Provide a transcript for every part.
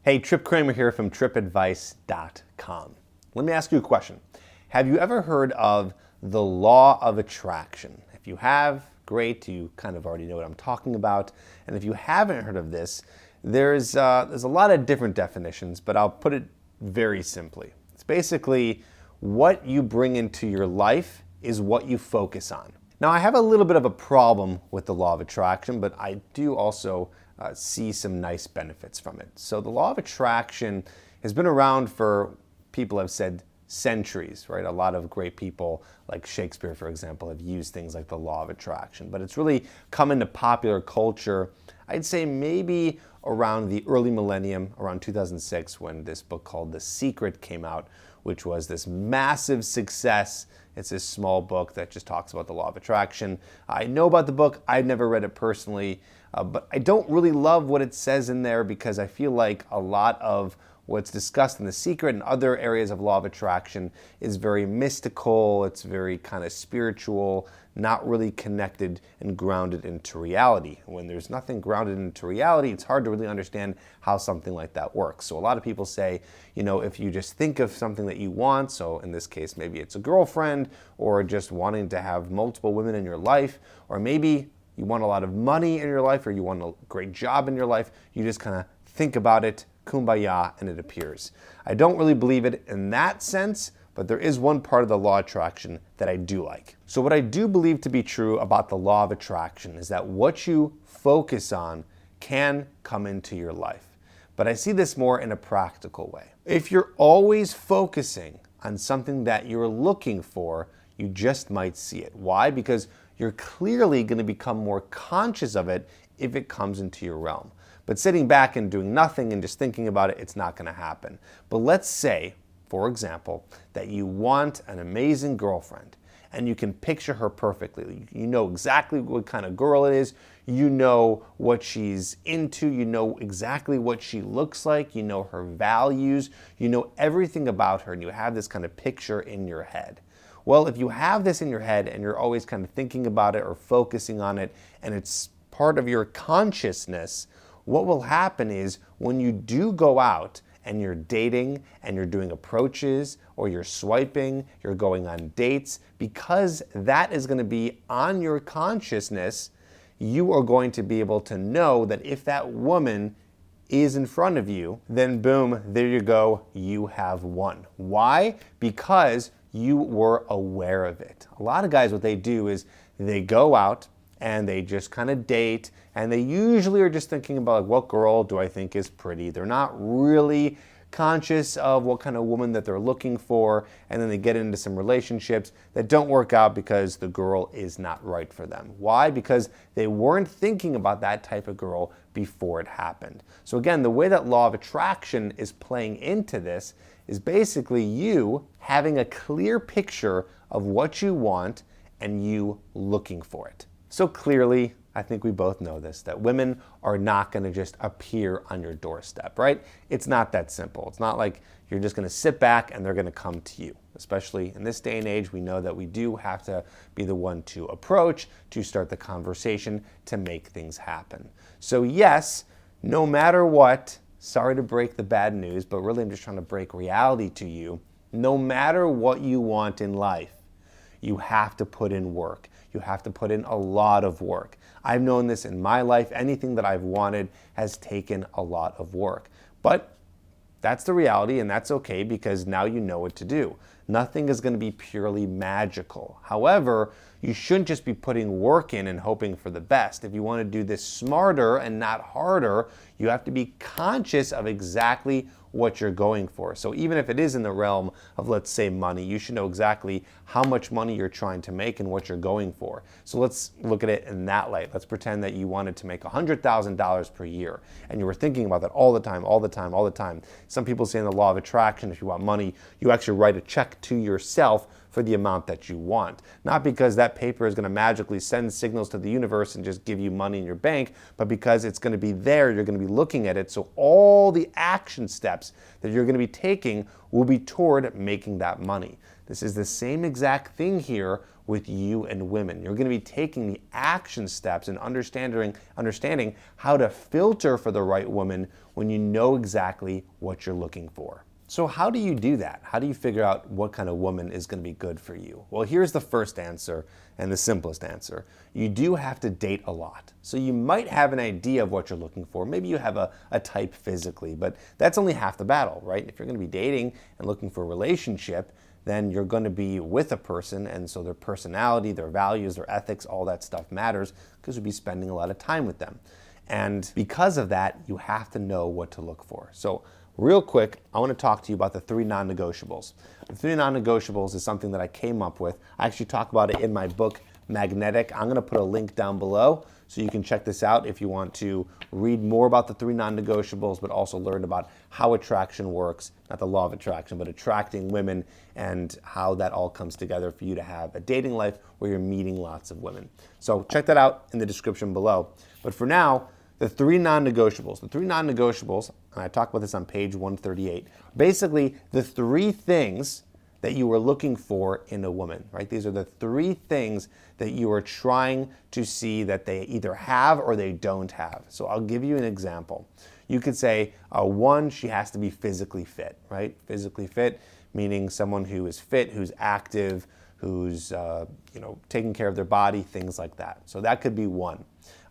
Hey, Tripp here from trippadvice.com. Let me ask you a question. Have you ever heard of the law of attraction? If you have, great, you kind of already know what I'm talking about. And if you haven't heard of this, there's a lot of different definitions, but I'll put it very simply. It's basically what you bring into your life is what you focus on. Now, I have a little bit of a problem with the law of attraction, but I do also see some nice benefits from it. So the law of attraction has been around for, people have said, centuries, right? A lot of great people like Shakespeare, for example, have used things like the law of attraction, but it's really come into popular culture, I'd say maybe around the early millennium, around 2006, when this book called The Secret came out, which was this massive success. It's this small book that just talks about the law of attraction. I know about the book. I've never read it personally, but I don't really love what it says in there because I feel like a lot of what's discussed in The Secret and other areas of law of attraction is very mystical. It's very kind of spiritual, not really connected and grounded into reality. When there's nothing grounded into reality, it's hard to really understand how something like that works. So a lot of people say, if you just think of something that you want, so in this case, maybe it's a girlfriend or just wanting to have multiple women in your life, or maybe you want a lot of money in your life or you want a great job in your life, you just kind of think about it, kumbaya, and it appears. I don't really believe it in that sense, but there is one part of the law of attraction that I do like. So what I do believe to be true about the law of attraction is that what you focus on can come into your life. But I see this more in a practical way. If you're always focusing on something that you're looking for, you just might see it. Why? Because you're clearly going to become more conscious of it if it comes into your realm. But sitting back and doing nothing and just thinking about it, it's not going to happen. But let's say, for example, that you want an amazing girlfriend and you can picture her perfectly. You know exactly what kind of girl it is. You know what she's into. You know exactly what she looks like. You know her values. You know everything about her, and you have this kind of picture in your head. Well, if you have this in your head and you're always kind of thinking about it or focusing on it, and it's part of your consciousness, what will happen is when you do go out and you're dating and you're doing approaches or you're swiping, you're going on dates, because that is going to be on your consciousness, you are going to be able to know that if that woman is in front of you, then boom, there you go, you have won. Why? Because you were aware of it. A lot of guys, what they do is they go out and they just kind of date, and they usually are just thinking about, like, what girl do I think is pretty? They're not really conscious of what kind of woman that they're looking for, and then they get into some relationships that don't work out because the girl is not right for them. Why? Because they weren't thinking about that type of girl before it happened. So again, the way that law of attraction is playing into this is basically you having a clear picture of what you want and you looking for it. So clearly, I think we both know this, that women are not going to just appear on your doorstep, right? It's not that simple. It's not like you're just going to sit back and they're going to come to you. Especially in this day and age, we know that we do have to be the one to approach, to start the conversation, to make things happen. So yes, no matter what, sorry to break the bad news, but really I'm just trying to break reality to you. No matter what you want in life, you have to put in work. You have to put in a lot of work. I've known this in my life. Anything that I've wanted has taken a lot of work. But that's the reality, and that's okay because now you know what to do. Nothing is going to be purely magical. However, you shouldn't just be putting work in and hoping for the best. If you want to do this smarter and not harder, you have to be conscious of exactly what you're going for. So even if it is in the realm of, let's say, money, you should know exactly how much money you're trying to make and what you're going for. So let's look at it in that light. Let's pretend that you wanted to make $100,000 per year and you were thinking about that all the time, all the time, all the time. Some people say in the law of attraction, if you want money, you actually write a check to yourself for the amount that you want. Not because that paper is going to magically send signals to the universe and just give you money in your bank, but because it's going to be there, you're going to be looking at it. So all the action steps that you're going to be taking will be toward making that money. This is the same exact thing here with you and women. You're going to be taking the action steps and understanding how to filter for the right woman when you know exactly what you're looking for. So how do you do that? How do you figure out what kind of woman is going to be good for you? Well, here's the first answer and the simplest answer. You do have to date a lot. So you might have an idea of what you're looking for. Maybe you have a type physically, but that's only half the battle, right? If you're going to be dating and looking for a relationship, then you're going to be with a person, and so their personality, their values, their ethics, all that stuff matters because you'll be spending a lot of time with them. And because of that, you have to know what to look for. So real quick, I want to talk to you about the 3 non-negotiables. The 3 non-negotiables is something that I came up with. I actually talk about it in my book, Magnetic. I'm going to put a link down below so you can check this out if you want to read more about the 3 non-negotiables, but also learn about how attraction works, not the law of attraction, but attracting women and how that all comes together for you to have a dating life where you're meeting lots of women. So check that out in the description below. But for now, the 3 non-negotiables. The 3 non-negotiables, and I talk about this on page 138, basically the 3 things that you are looking for in a woman, right? These are the 3 things that you are trying to see that they either have or they don't have. So I'll give you an example. You could say, 1, she has to be physically fit, right? Physically fit, meaning someone who is fit, who's active, who's taking care of their body, things like that. So that could be 1.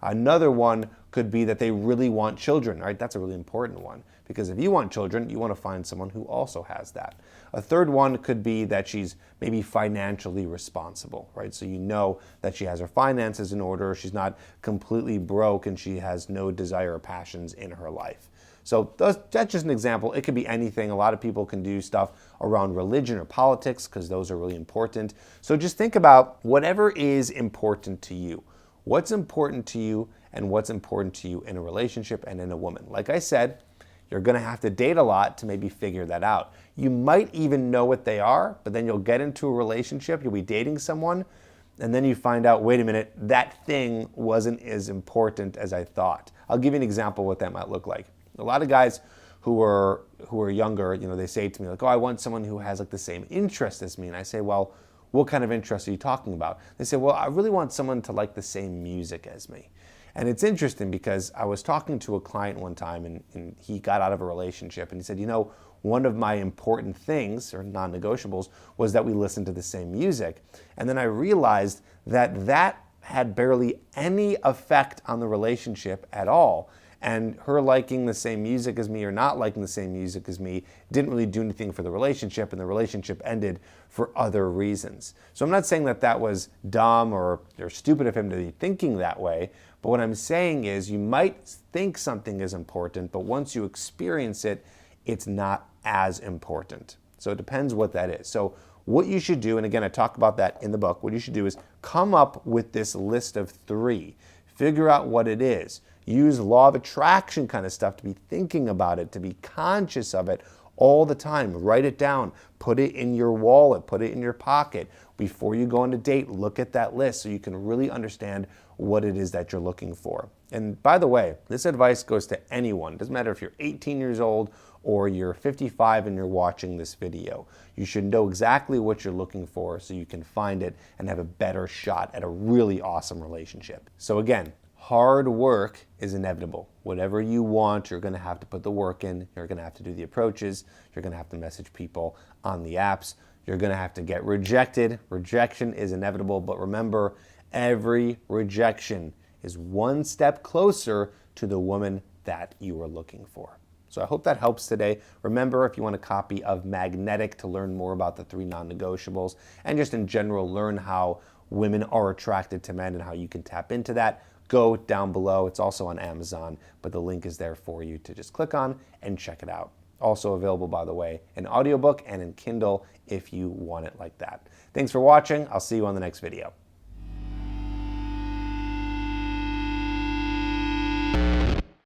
Another one could be that they really want children, right? That's a really important one, because if you want children, you want to find someone who also has that. A third one could be that she's maybe financially responsible, right? So you know that she has her finances in order, she's not completely broke, and she has no desire or passions in her life. So that's just an example. It could be anything. A lot of people can do stuff around religion or politics because those are really important. So just think about whatever is important to you. What's important to you and what's important to you in a relationship and in a woman. Like I said, you're going to have to date a lot to maybe figure that out. You might even know what they are, but then you'll get into a relationship, you'll be dating someone, and then you find out, wait a minute, that thing wasn't as important as I thought. I'll give you an example of what that might look like. A lot of guys who are younger, they say to me like, oh, I want someone who has like the same interest as me. And I say, well, what kind of interest are you talking about? They say, well, I really want someone to like the same music as me. And it's interesting because I was talking to a client one time and he got out of a relationship and he said, one of my important things or non-negotiables was that we listen to the same music. And then I realized that had barely any effect on the relationship at all. And her liking the same music as me or not liking the same music as me didn't really do anything for the relationship, and the relationship ended for other reasons. So I'm not saying that was dumb or stupid of him to be thinking that way, but what I'm saying is you might think something is important, but once you experience it, it's not as important. So it depends what that is. So what you should do, and again, I talk about that in the book, what you should do is come up with this list of 3. Figure out what it is. Use law of attraction kind of stuff to be thinking about it, to be conscious of it all the time. Write it down. Put it in your wallet. Put it in your pocket. Before you go on a date, look at that list so you can really understand what it is that you're looking for. And by the way, this advice goes to anyone. It doesn't matter if you're 18 years old or you're 55 and you're watching this video. You should know exactly what you're looking for so you can find it and have a better shot at a really awesome relationship. So again, hard work is inevitable. Whatever you want, you're going to have to put the work in. You're going to have to do the approaches. You're going to have to message people on the apps. You're going to have to get rejected. Rejection is inevitable, but remember, every rejection is one step closer to the woman that you are looking for. So I hope that helps today. Remember, if you want a copy of Magnetic to learn more about the 3 non-negotiables and just in general learn how women are attracted to men and how you can tap into that, go down below. It's also on Amazon, but the link is there for you to just click on and check it out. Also available, by the way, in audiobook and in Kindle if you want it like that. Thanks for watching. I'll see you on the next video.